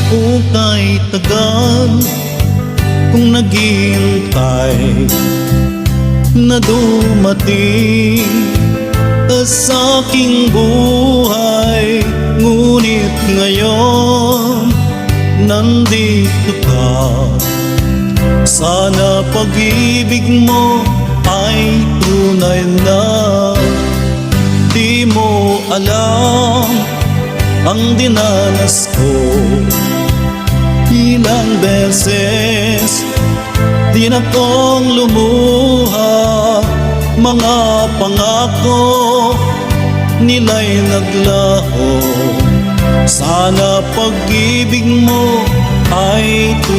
Ukay tagal kung naghihintay na dumating ka sa aking buhay. Ngunit ngayon nandito ka. Sana pag-ibig mo ay tunay na. Di mo alam ang dinanas ko. Ilang beses din akong lumuha. Mga pangako nila'y naglaho. Sana pag-ibig mo ay tunay.